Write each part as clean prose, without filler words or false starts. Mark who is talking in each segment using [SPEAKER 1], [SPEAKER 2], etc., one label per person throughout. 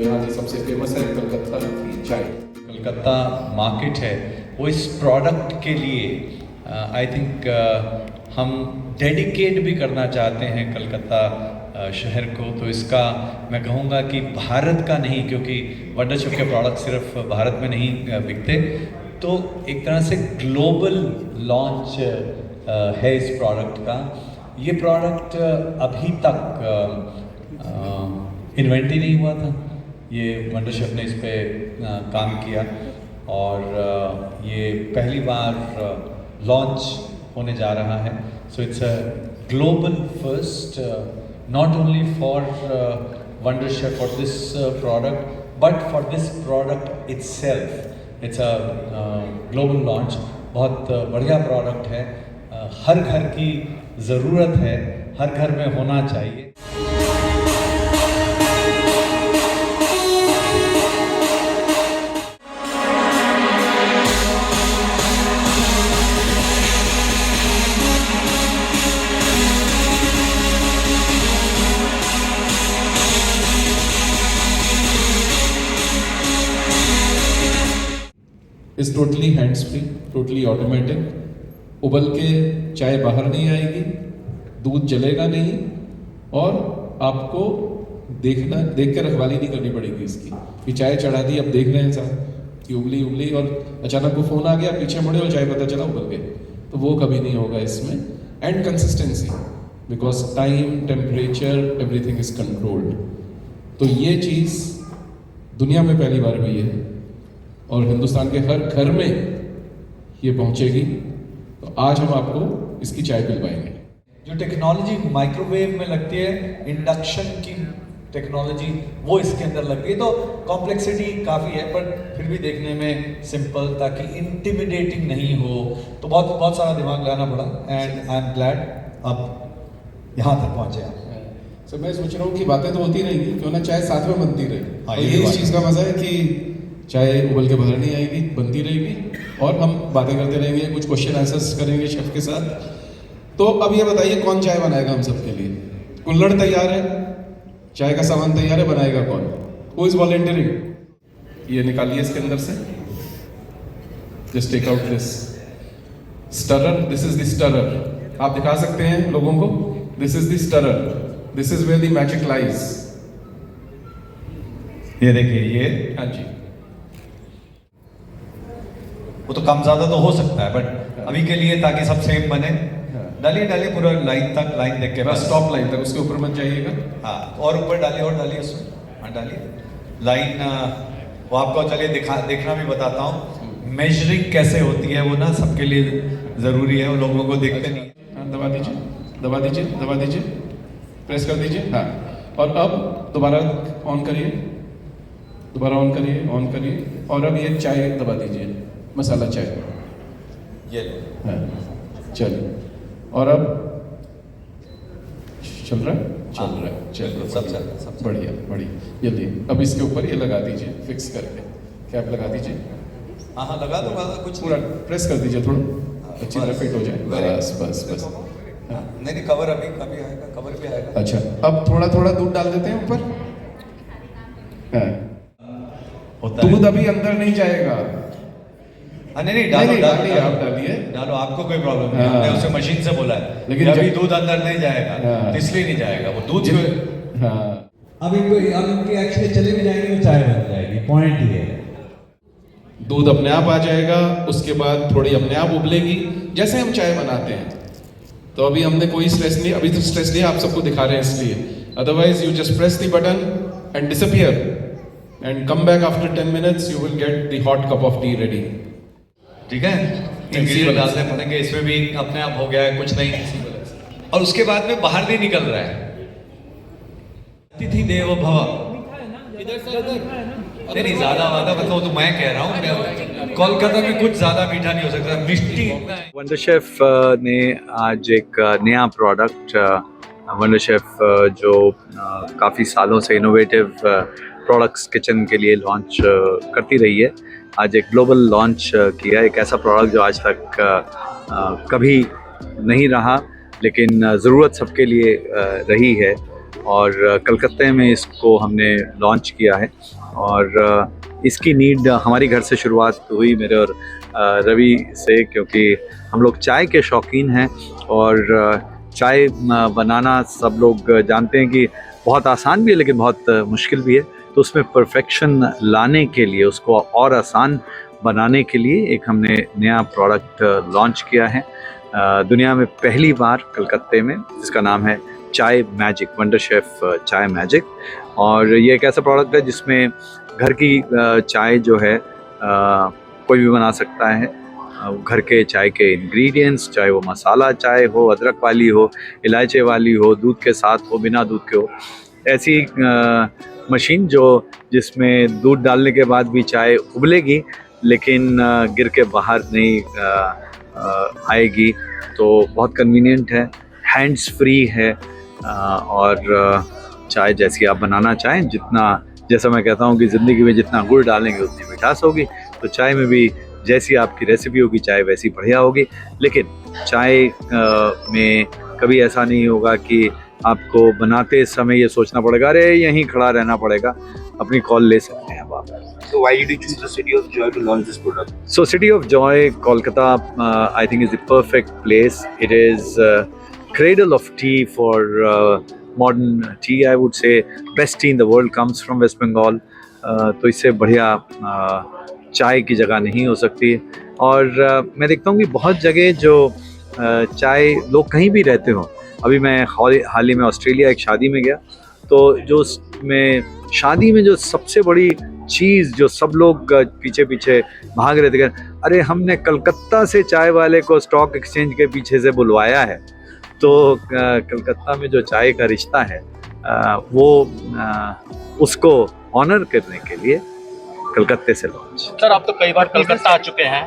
[SPEAKER 1] यहाँ की सबसे फेमस है कलकत्ता की चाय।
[SPEAKER 2] कलकत्ता मार्केट है वो इस प्रोडक्ट के लिए आई थिंक हम डेडिकेट भी करना चाहते हैं कलकत्ता शहर को। तो इसका मैं कहूँगा कि भारत का नहीं, क्योंकि वंडर शेफ के प्रोडक्ट सिर्फ भारत में नहीं बिकते, तो एक तरह से ग्लोबल लॉन्च है इस प्रोडक्ट का। ये प्रोडक्ट अभी तक इन्वेंट ही नहीं हुआ था, ये वंडर शेफ ने इस पर काम किया और ये पहली बार लॉन्च होने जा रहा है। So it's a global first, not only for Wonder Chef for this product, but for this product itself. It's a global launch. बहुत बढ़िया प्रोडक्ट है, हर घर की ज़रूरत है, हर घर में होना चाहिए।
[SPEAKER 1] इस totally hands free, totally automatic, उबल के चाय बाहर नहीं आएगी, दूध जलेगा नहीं और आपको देख के रखवाली नहीं करनी पड़ेगी इसकी कि चाय चढ़ा दी, अब देख रहे हैं साहब कि उबली और अचानक वो फ़ोन आ गया, पीछे मुड़े और चाय पता चला उबल गए, तो वो कभी नहीं होगा इसमें। And consistency, because time, temperature, everything is controlled. तो ये चीज़ दुनिया में पहली बार हुई है और हिंदुस्तान के हर घर में ये पहुंचेगी। तो आज हम आपको इसकी चाय पिलवाएंगे।
[SPEAKER 2] जो टेक्नोलॉजी माइक्रोवेव में लगती है, इंडक्शन की टेक्नोलॉजी वो इसके अंदर लग गई, तो कॉम्प्लेक्सिटी काफ़ी है, पर फिर भी देखने में सिंपल, ताकि इंटिमिडेटिंग नहीं हो। तो बहुत सारा दिमाग लगाना पड़ा एंड आई एम ग्लैड अब यहाँ तक पहुँचे आप।
[SPEAKER 1] सर मैं सोच रहा हूँ कि बातें तो होती रहेंगी, क्यों ना चाय साथ में बनती रहे।
[SPEAKER 2] हाँ,
[SPEAKER 1] और ये इस चीज़ का मज़ा है कि चाय उबल के बाहर नहीं आएगी, बनती रहेगी और हम बातें करते रहेंगे, कुछ क्वेश्चन आंसर्स करेंगे शेफ के साथ। तो अब ये बताइए कौन चाय बनाएगा हम सबके लिए? कुल्हड़ तैयार है, चाय का सामान तैयार है, बनाएगा कौन? Who is volunteering? ये निकालिए इसके अंदर से, just take out this stirrer. This is the stirrer, आप दिखा सकते हैं लोगों को? This is the stirrer, this is where the magic lies.
[SPEAKER 2] ये देखिए, ये
[SPEAKER 1] हाँ जी,
[SPEAKER 2] वो तो कम ज़्यादा तो हो सकता है, बट अभी के लिए ताकि सब सेम बने, डालिए पूरा लाइन तक, लाइन देख के बस
[SPEAKER 1] स्टॉप लाइन तक, उसके ऊपर मत जाइएगा।
[SPEAKER 2] हाँ, और ऊपर डालिए, और डालिए उसमें, हाँ डालिए लाइन। वो आपको चलिए देखना भी बताता हूँ मेजरिंग कैसे होती है, वो ना सबके लिए ज़रूरी है, वो लोगों को देखते नहीं।
[SPEAKER 1] हाँ, दबा दीजिए, दबा दीजिए, दबा दीजिए, प्रेस कर दीजिए। हाँ, और अब दोबारा ऑन करिए, दोबारा ऑन करिए, ऑन करिए, और अब ये चाय दबा दीजिए, मसाला चाय।
[SPEAKER 2] ये
[SPEAKER 1] हाँ, चलिए, और अब चल रहा है, चल रहा है, चलिए,
[SPEAKER 2] सब
[SPEAKER 1] बढ़िया बढ़िया। जल्दी अब इसके ऊपर ये लगा दीजिए, फिक्स करके कैप लगा दीजिए।
[SPEAKER 2] हाँ लगा दूंगा, कुछ
[SPEAKER 1] पूरा प्रेस कर दीजिए, थोड़ा अच्छी तरह फिट हो जाए। बस बस बस।
[SPEAKER 2] नहीं, कवर अभी आएगा, कवर भी आएगा।
[SPEAKER 1] अच्छा, अब थोड़ा थोड़ा दूध डाल देते हैं ऊपर। हाँ, दूध अभी अंदर नहीं जाएगा।
[SPEAKER 2] नहीं,
[SPEAKER 1] डालिए,
[SPEAKER 2] आप
[SPEAKER 1] डालिए,
[SPEAKER 2] डालो, आपको कोई प्रॉब्लम नहीं। हमने उसे मशीन से बोला है,
[SPEAKER 1] लेकिन
[SPEAKER 2] अभी दूध अंदर नहीं जाएगा,
[SPEAKER 1] हाँ,
[SPEAKER 2] तो इसलिए नहीं जाएगा वो दूध।
[SPEAKER 1] हाँ,
[SPEAKER 2] अब इनकी एक्चुअली चले भी जाएंगे तो चाय बन जाएगी, पॉइंट ये है।
[SPEAKER 1] दूध अपने आप आ जाएगा, उसके बाद थोड़ी अपने आप उबलेगी, जैसे हम चाय बनाते हैं। तो अभी हमने कोई स्ट्रेस नहीं, अभी तो स्ट्रेस नहीं, आप सबको दिखा रहे हैं इसलिए। Otherwise you just press the button and disappear and come back after 10 minutes, you will get the hot cup of T ready.
[SPEAKER 2] ठीक है, इंग्रेडिएंट डालने पड़ेंगे, इसमें भी अपने आप हो गया है, कुछ नहीं। और उसके बाद में बाहर नहीं निकल रहा है। अतिथि देवो भव, नहीं ज्यादा मतलब तो मैं कह रहा हूँ, कोलकाता में कुछ ज्यादा मीठा नहीं हो सकता, मिष्टी। वंडर शेफ ने आज एक नया प्रोडक्ट, वंडर शेफ जो काफ़ी सालों से इनोवेटिव प्रोडक्ट्स किचन के लिए लॉन्च करती रही है, आज एक ग्लोबल लॉन्च किया। एक ऐसा प्रोडक्ट जो आज तक कभी नहीं रहा, लेकिन ज़रूरत सबके लिए रही है। और कलकत्ते में इसको हमने लॉन्च किया है। और इसकी नीड हमारी घर से शुरुआत हुई, मेरे और रवि से, क्योंकि हम लोग चाय के शौकीन हैं। और चाय बनाना सब लोग जानते हैं कि बहुत आसान भी है लेकिन बहुत मुश्किल भी है। तो उसमें परफेक्शन लाने के लिए, उसको और आसान बनाने के लिए एक हमने नया प्रोडक्ट लॉन्च किया है दुनिया में पहली बार कलकत्ते में, जिसका नाम है चाय मैजिक, वंडर शेफ चाय मैजिक। और ये एक ऐसा प्रोडक्ट है जिसमें घर की चाय जो है कोई भी बना सकता है। घर के चाय के इंग्रेडिएंट्स, चाहे वो मसाला चाय हो, अदरक वाली हो, इलायची वाली हो, दूध के साथ हो, बिना दूध के हो, ऐसी मशीन जिसमें दूध डालने के बाद भी चाय उबलेगी लेकिन गिर के बाहर नहीं आएगी। तो बहुत कन्वीनियंट है, हैंड्स फ्री है। और चाय जैसी आप बनाना चाहें, जैसा मैं कहता हूँ कि ज़िंदगी में जितना गुड़ डालेंगे उतनी मिठास होगी, तो चाय में भी जैसी आपकी रेसिपी होगी चाय वैसी बढ़िया होगी। लेकिन चाय में कभी ऐसा नहीं होगा कि आपको बनाते समय ये सोचना पड़ेगा अरे यहीं खड़ा रहना पड़ेगा, अपनी कॉल ले सकते हैं आप।
[SPEAKER 3] So why did you choose the City of Joy to launch this product?
[SPEAKER 2] So City of Joy, Kolkata, I think is the perfect place. It is cradle of tea for modern tea. I would say best tea in the world comes from West Bengal. तो इससे बढ़िया चाय की जगह नहीं हो सकती। और मैं देखता हूँ कि बहुत जगह जो चाय लोग कहीं भी रहते हो, अभी मैं हाल ही में ऑस्ट्रेलिया एक शादी में गया, तो शादी में जो सबसे बड़ी चीज़ जो सब लोग पीछे पीछे भाग रहे थे, अरे हमने कलकत्ता से चाय वाले को स्टॉक एक्सचेंज के पीछे से बुलवाया है। तो कलकत्ता में जो चाय का रिश्ता है वो उसको ऑनर करने के लिए कलकत्ते से लॉन्च।
[SPEAKER 4] सर, आप तो कई बार कलकत्ता आ चुके हैं,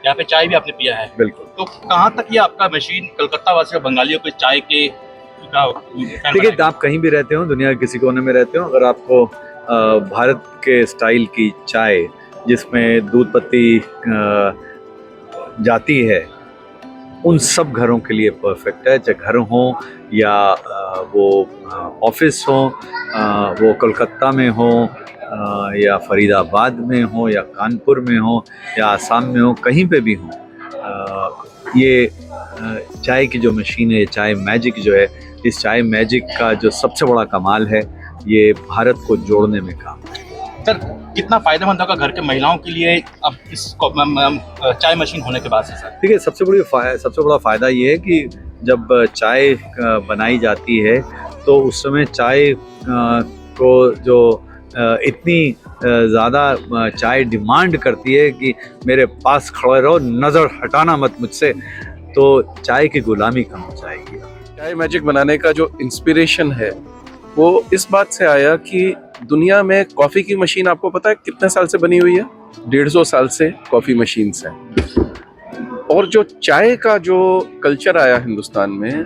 [SPEAKER 4] यहाँ पे चाय भी आपने पिया है।
[SPEAKER 2] बिल्कुल।
[SPEAKER 4] तो कहाँ तक ये आपका मशीन कलकत्ता वासी और बंगालियों को चाय के
[SPEAKER 2] देखिए, आप कहीं भी रहते हो, दुनिया के किसी कोने में रहते हो, अगर आपको भारत के स्टाइल की चाय जिसमें दूध पत्ती जाती है, उन सब घरों के लिए परफेक्ट है। चाहे घर हो या वो ऑफिस हो, वो कलकत्ता में हो या फरीदाबाद में हो या कानपुर में हो या आसाम में हो, कहीं पे भी हो, ये चाय की जो मशीन है, चाय मैजिक जो है, इस चाय मैजिक का जो सबसे बड़ा कमाल है, ये भारत को जोड़ने में काम है।
[SPEAKER 4] सर, कितना फायदेमंद होगा घर के महिलाओं के लिए अब इस चाय मशीन होने के बाद से? सर
[SPEAKER 2] देखिए, सबसे बड़ा फ़ायदा ये है कि जब चाय बनाई जाती है तो उस समय चाय को जो इतनी ज़्यादा चाय डिमांड करती है कि मेरे पास खड़े रहो, नज़र हटाना मत मुझसे, तो चाय की गुलामी कम हो जाएगी।
[SPEAKER 5] चाय मैजिक बनाने का जो इंस्पिरेशन है वो इस बात से आया कि दुनिया में कॉफ़ी की मशीन, आपको पता है कितने साल से बनी हुई है? 150 साल से कॉफ़ी मशीन्स हैं। और जो चाय का जो कल्चर आया हिंदुस्तान में,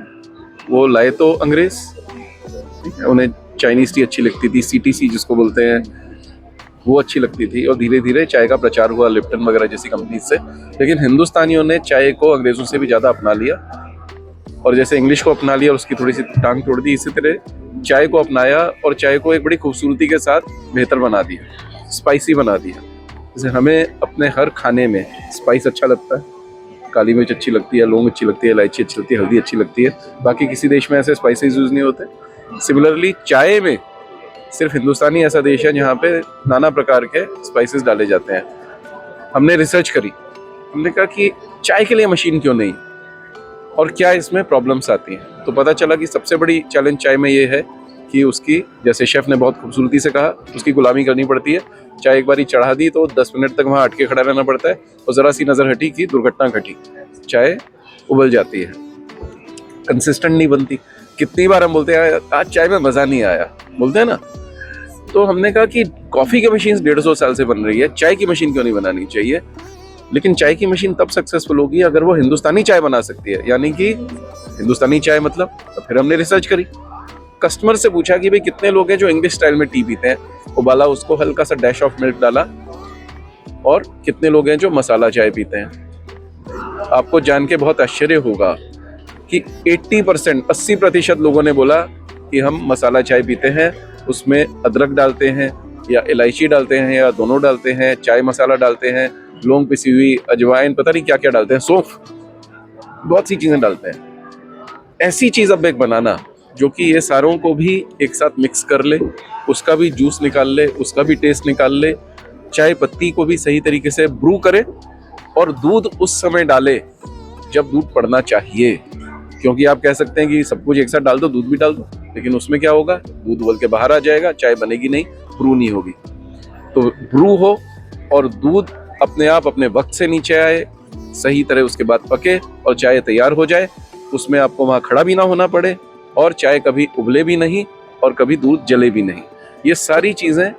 [SPEAKER 5] वो लाए तो अंग्रेज़, उन्हें चाइनीज़ टी अच्छी लगती थी, CTC जिसको बोलते हैं, वो अच्छी लगती थी, और धीरे धीरे चाय का प्रचार हुआ लिप्टन वगैरह जैसी कंपनी से। लेकिन हिंदुस्तानियों ने चाय को अंग्रेज़ों से भी ज़्यादा अपना लिया, और जैसे इंग्लिश को अपना लिया और उसकी थोड़ी सी टांग तोड़ दी, इसी तरह चाय को अपनाया और चाय को एक बड़ी खूबसूरती के साथ बेहतर बना दिया, स्पाइसी बना दिया। जैसे हमें अपने हर खाने में स्पाइस अच्छा लगता है, काली मिर्च अच्छी लगती है, लौंग अच्छी लगती है, इलायची अच्छी लगती है, हल्दी अच्छी लगती है, बाकी किसी देश में ऐसे स्पाइसेस यूज़ नहीं होते। सिमिलरली चाय में सिर्फ हिंदुस्तानी ऐसा देश है जहाँ पे नाना प्रकार के स्पाइसेस डाले जाते हैं। हमने रिसर्च करी, हमने कहा कि चाय के लिए मशीन क्यों नहीं और क्या इसमें प्रॉब्लम्स आती हैं। तो पता चला कि सबसे बड़ी चैलेंज चाय में ये है कि उसकी, जैसे शेफ़ ने बहुत खूबसूरती से कहा, उसकी गुलामी करनी पड़ती है। चाय एक बारी चढ़ा दी तो 10 मिनट तक वहाँ अटके खड़ा रहना पड़ता है, और ज़रा सी नज़र हटी कि दुर्घटना घटी, चाय उबल जाती है, कंसिस्टेंट नहीं बनती। कितनी बार हम बोलते हैं आज चाय में मज़ा नहीं आया, बोलते हैं ना। तो हमने कहा कि कॉफ़ी की मशीन 150 साल से बन रही है, चाय की मशीन क्यों नहीं बनानी चाहिए। लेकिन चाय की मशीन तब सक्सेसफुल होगी अगर वो हिंदुस्तानी चाय बना सकती है, यानी कि हिंदुस्तानी चाय मतलब। तो फिर हमने रिसर्च करी, कस्टमर से पूछा कि भाई कितने लोग हैं जो इंग्लिश स्टाइल में टी पीते हैं, उबाला उसको, हल्का सा डैश ऑफ मिल्क डाला, और कितने लोग हैं जो मसाला चाय पीते हैं। आपको जान के बहुत आश्चर्य होगा कि 80% 80% लोगों ने बोला कि हम मसाला चाय पीते हैं, उसमें अदरक डालते हैं या इलायची डालते हैं या दोनों डालते हैं, चाय मसाला डालते हैं, लौंग पिसी हुई, अजवाइन, पता नहीं क्या क्या डालते हैं, सौंफ, बहुत सी चीज़ें डालते हैं। ऐसी चीज़ अब एक बनाना जो कि ये सारों को भी एक साथ मिक्स कर ले, उसका भी जूस निकाल ले, उसका भी टेस्ट निकाल ले, चाय पत्ती को भी सही तरीके से ब्रू करे और दूध उस समय डाले जब दूध पड़ना चाहिए। क्योंकि आप कह सकते हैं कि सब कुछ एक साथ डाल दो, दूध भी डाल दो, लेकिन उसमें क्या होगा, दूध उबल के बाहर आ जाएगा, चाय बनेगी नहीं, ब्रू नहीं होगी। तो ब्रू हो और दूध अपने आप अपने वक्त से नीचे आए, सही तरह उसके बाद पके और चाय तैयार हो जाए, उसमें आपको वहाँ खड़ा भी ना होना पड़े और चाय कभी उबले भी नहीं और कभी दूध जले भी नहीं। ये सारी चीज़ें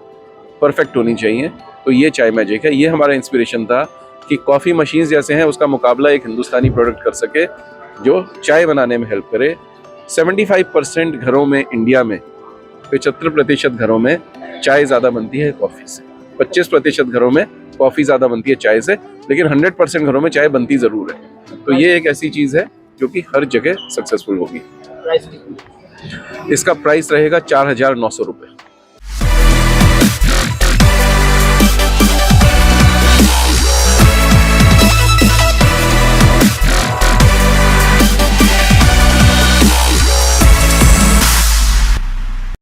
[SPEAKER 5] परफेक्ट होनी चाहिए। तो ये चाय मैजिक है। ये हमारा इंस्पिरेशन था कि कॉफ़ी मशीन जैसे हैं उसका मुकाबला एक हिंदुस्तानी प्रोडक्ट कर सके जो चाय बनाने में हेल्प करे। 75% घरों में, इंडिया में 75% घरों में चाय ज़्यादा बनती है कॉफ़ी से, 25% घरों में कॉफ़ी ज़्यादा बनती है चाय से, लेकिन 100% घरों में चाय बनती ज़रूर है। तो ये एक ऐसी चीज़ है जो कि हर जगह सक्सेसफुल होगी। इसका प्राइस रहेगा 4,900 रुपये।